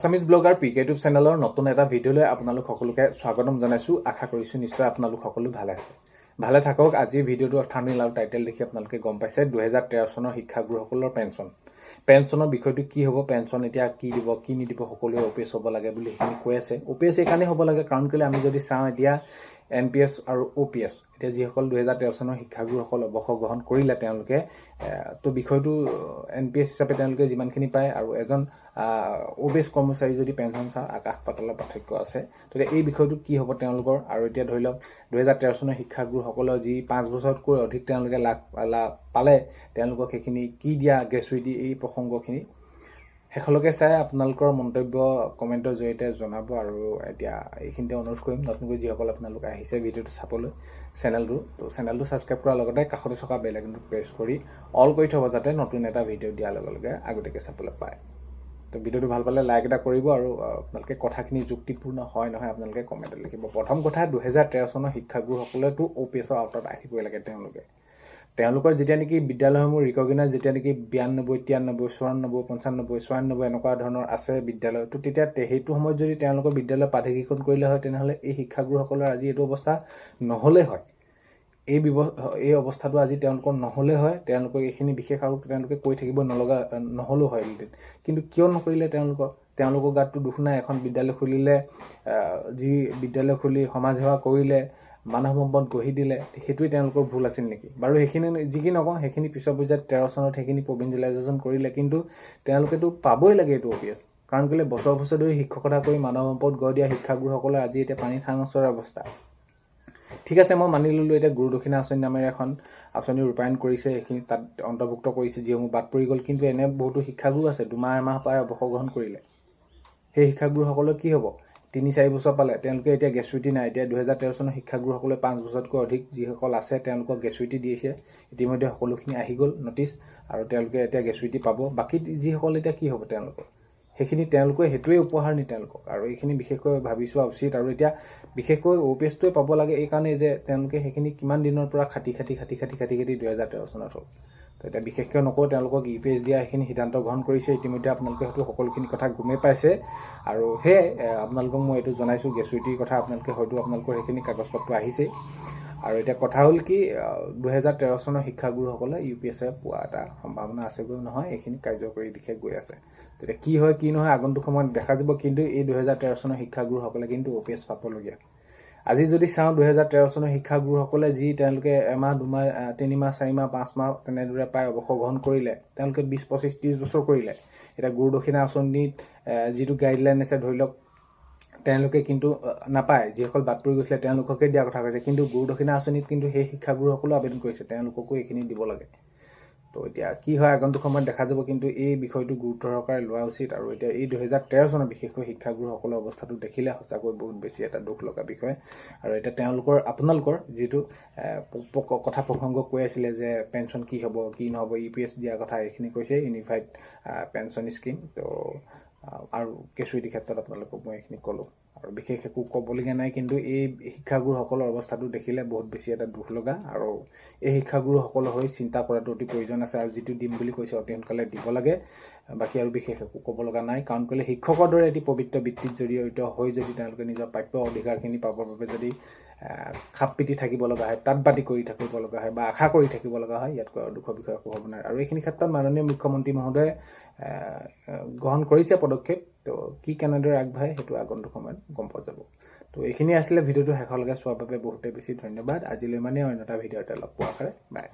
Assamese blogger পিকে YouTube চেনেলৰ নতুন এটা ভিডিঅ'লৈ আপোনালোক সকলোকে স্বাগতম জনাইছোঁ। আশা কৰিছোঁ নিশ্চয় আপোনালোক সকলো ভালে আছে। ভালে থাকক। আজিৰ ভিডিঅ'টো থাম্বনেইল আৰু টাইটেল দেখি আপোনালোকে গম পাইছে 2013 চনৰ শিক্ষাগুৰুসকলৰ পেঞ্চনৰ বিষয়টো কি হ'ব, পেঞ্চন এতিয়া কি দিব কি নিদিব, সকলোৱে OPS হ'ব লাগে বুলি সেইখিনি কৈ আছে। OPS এইকাৰণে হ'ব লাগে কাৰণ কেলৈ আমি যদি চাওঁ এতিয়া NPS আৰু OPS এতিয়া যিসকল 2013 চনৰ শিক্ষাগুৰুসকল অৱসৰ গ্ৰহণ কৰিলে তেওঁলোকে তো বিষয়টো NPS হিচাপে তেওঁলোকে যিমানখিনি পায় আৰু এজন OPS কৰ্মচাৰী যদি পেঞ্চন চাওঁ আকাশ পাতালৰ পাৰ্থক্য আছে। গতিকে এই বিষয়টো কি হ'ব তেওঁলোকৰ, আৰু এতিয়া ধৰি লওক 2013 চনৰ শিক্ষাগুৰুসকলৰ যি 5 বছৰতকৈ অধিক তেওঁলোকে লাভ পালে তেওঁলোকক সেইখিনি কি দিয়া গ্ৰেচুইটি, এই প্ৰসংগখিনি শেষলৈকে চাই আপোনালোকৰ মন্তব্য কমেণ্টৰ জৰিয়তে জনাব। আৰু এতিয়া এইখিনিতে অনুৰোধ কৰিম নতুনকৈ যিসকল আপোনালোকে আহিছে ভিডিঅ'টো চাবলৈ চেনেলটো ছাবস্ক্ৰাইব কৰাৰ লগতে কাষতে থকা বেল আইকনটো প্ৰেছ কৰি অল কৰি থ'ব যাতে নতুন এটা ভিডিঅ' দিয়াৰ লগে লগে আগতীয়াকৈ চাবলৈ পায়। তো ভিডিঅ'টো ভাল পালে লাইক এটা কৰিব আৰু আপোনালোকে কথাখিনি যুক্তিপূৰ্ণ হয় নহয় আপোনালোকে কমেণ্টত লিখিব। প্ৰথম কথা 2013 চনৰ শিক্ষাগুৰুসকলেতো OPSৰ আওতাত আহিবই লাগে। তেওঁলোকৰ যেতিয়া নেকি বিদ্যালয়সমূহ ৰিকগনাইজ যেতিয়া নেকি 92, 93, 94, 95, 96 এনেকুৱা ধৰণৰ আছে বিদ্যালয়, তো তেতিয়া সেইটো সময়ত যদি তেওঁলোকৰ বিদ্যালয় প্ৰাধিকৰণ কৰিলে হয় তেনেহ'লে এই শিক্ষাগুৰুসকলৰ আজি এইটো অৱস্থা নহ'লে হয়। এই অৱস্থাটো আজি তেওঁলোকৰ নহ'লে হয়, তেওঁলোকক এইখিনি বিশেষ আৰু তেওঁলোকে কৈ থাকিব নহ'লেও হয়। কিন্তু কিয় নকৰিলে তেওঁলোকৰ গাততো দুখ নাই। এখন বিদ্যালয় খুলিলে, যি বিদ্যালয় খুলি সমাজ সেৱা কৰিলে, মানৱ সম্পদ গঢ়ি দিলে, সেইটোৱে তেওঁলোকৰ ভুল আছিল নেকি? বাৰু সেইখিনি যি কি নকওঁ, সেইখিনি পিছৰ পৰ্যায়ত 13 চনত সেইখিনি প্ৰভিঞ্চিয়েলাইজেশ্যন কৰিলে, কিন্তু তেওঁলোকেতো পাবই লাগে এইটো OPS। কাৰণ কেলৈ বছৰ বছৰ ধৰি শিক্ষকতা কৰি মানৱ সম্পদ গঢ় দিয়া শিক্ষাগুৰুসকলে আজি এতিয়া পানীত হাঁহ নচৰা অৱস্থা। ঠিক আছে, মই মানি ল'লোঁ এতিয়া গুৰু দক্ষিণা আঁচনি নামেৰে এখন আঁচনি ৰূপায়ণ কৰিছে, সেইখিনি তাত অন্তৰ্ভুক্ত কৰিছে যিসমূহ বাদ পৰি গ'ল। কিন্তু এনে বহুতো শিক্ষাগুৰু আছে এমাহ পাই অৱসৰ গ্ৰহণ কৰিলে। সেই শিক্ষাগুৰুসকলৰ কি হ'ব? 3-4 বছৰ পালে, তেওঁলোকে এতিয়া গ্ৰেচুইটি নাই। এতিয়া 2013 চনৰ শিক্ষাগুৰুসকলে 5 বছৰতকৈ অধিক যিসকল আছে তেওঁলোকক গ্ৰেচুইটি দিছে। ইতিমধ্যে সকলোখিনি আহি গ'ল নটিচ, আৰু তেওঁলোকে এতিয়া গ্ৰেচুইটি পাব। বাকী যিসকল এতিয়া কি হ'ব তেওঁলোকৰ? তেওঁলোকে সেইটোৱে উপহাৰ নি তেওঁলোকক, আৰু এইখিনি বিশেষকৈ ভাবি চোৱা উচিত। আৰু এতিয়া বিশেষকৈ OPSটোৱে পাব লাগে এইকাৰণেই যে তেওঁলোকে সেইখিনি কিমান দিনৰ পৰা খাটি 2013 চনত হ'ল। তো এতিয়া বিশেষকৈ নকওঁ, তেওঁলোকক UPS দিয়া সেইখিনি সিদ্ধান্ত গ্ৰহণ কৰিছে। ইতিমধ্যে আপোনালোকে হয়তো সকলোখিনি কথা গমেই পাইছে, আৰু সেয়ে আপোনালোকক মই এইটো জনাইছোঁ গ্ৰেচুইটিৰ কথা। আপোনালোকৰ সেইখিনি কাগজ পত্ৰ আহিছেই। আৰু এতিয়া কথা হ'ল কি, 2013 চনৰ শিক্ষাগুৰুসকলে UPS পোৱা এটা সম্ভাৱনা আছেগৈ নহয়, এইখিনি কাৰ্যকৰী দিশে গৈ আছে। তেতিয়া কি হয় কি নহয় আগন্তুক সময়ত দেখা যাব। কিন্তু এই 2013 চনৰ শিক্ষাগুৰুসকলে কিন্তু OPS পাবলগীয়া। আজি যদি চাওঁ 2013 চনৰ শিক্ষাগুৰুসকলে যি তেওঁলোকে এমাহ 2 মাহ 3 মাহ 4 মাহ 5 মাহ তেনেদৰে পাই অৱসৰ গ্ৰহণ কৰিলে, তেওঁলোকে 20, 25, 30 বছৰ কৰিলে। এতিয়া গুৰু দক্ষিণা আঁচনিত যিটো গাইডলাইন আছে ধৰি লওক তেওঁলোকে কিন্তু নাপায়, যিসকল বাদ পৰি গৈছিলে তেওঁলোককে দিয়া কথা কৈছে। কিন্তু গুৰু দক্ষিণা আঁচনিত কিন্তু সেই শিক্ষাগুৰুসকলেও আবেদন কৰিছে, তেওঁলোককো এইখিনি দিব লাগে। তো এতিয়া কি হয় আগন্তুক সময়ত দেখা যাব। কিন্তু এই বিষয়টো গুৰুত্ব সহকাৰে লোৱা উচিত। আৰু এতিয়া এই 2013 চনৰ বিশেষকৈ শিক্ষাগুৰুসকলৰ অৱস্থাটো দেখিলে সঁচাকৈ বহুত বেছি এটা দুখ লগা বিষয়। আৰু এতিয়া আপোনালোকৰ যিটো কথা প্ৰসংগ কৈ আছিলে যে পেঞ্চন কি হ'ব কি নহ'ব, UPS দিয়াৰ কথা এইখিনি কৈছে, ইউনিফাইড পেঞ্চন স্কিম। তো আৰু গ্ৰেচুইটিৰ ক্ষেত্ৰত আপোনালোকক মই এইখিনি ক'লোঁ, আৰু বিশেষ একো ক'বলগীয়া নাই। কিন্তু এই শিক্ষাগুৰুসকলৰ অৱস্থাটো দেখিলে বহুত বেছি এটা দুখ লগা, আৰু এই শিক্ষাগুৰুসকলৰ হৈ চিন্তা কৰাটো অতি প্ৰয়োজন আছে। আৰু যিটো দিম বুলি কৈছে অতি সোনকালে দিব লাগে। বাকী আৰু বিশেষ একো ক'ব লগা নাই। কাৰণ কেলৈ শিক্ষকৰ দৰে এটি পবিত্ৰ বৃত্তিত জড়িত হৈ যদি তেওঁলোকে নিজৰ প্ৰাপ্য অধিকাৰখিনি পাবৰ বাবে যদি খাপ পিটি থাকিব লগা হয়, তাঁত বাতি কৰি থাকিব লগা হয়, বা আশা কৰি থাকিব লগা হয়, ইয়াতকৈ দুখৰ বিষয় একো হ'ব নোৱাৰে। আৰু এইখিনি ক্ষেত্ৰত মাননীয় মুখ্যমন্ত্ৰী মহোদয়ে গ্ৰহণ কৰিছে পদক্ষেপ। তো কি কেনেদৰে আগবাঢ়ে সেইটো আগন্তুক সময়ত গম পোৱা যাব। তো এইখিনি আছিলে ভিডিঅ'টো শেষলৈকে চোৱাৰ বাবে বহুতেই বেছি ধন্যবাদ। আজিলৈ ইমানেই, অন্য এটা ভিডিঅ'তে লগ পোৱাৰ আশাৰে বাই।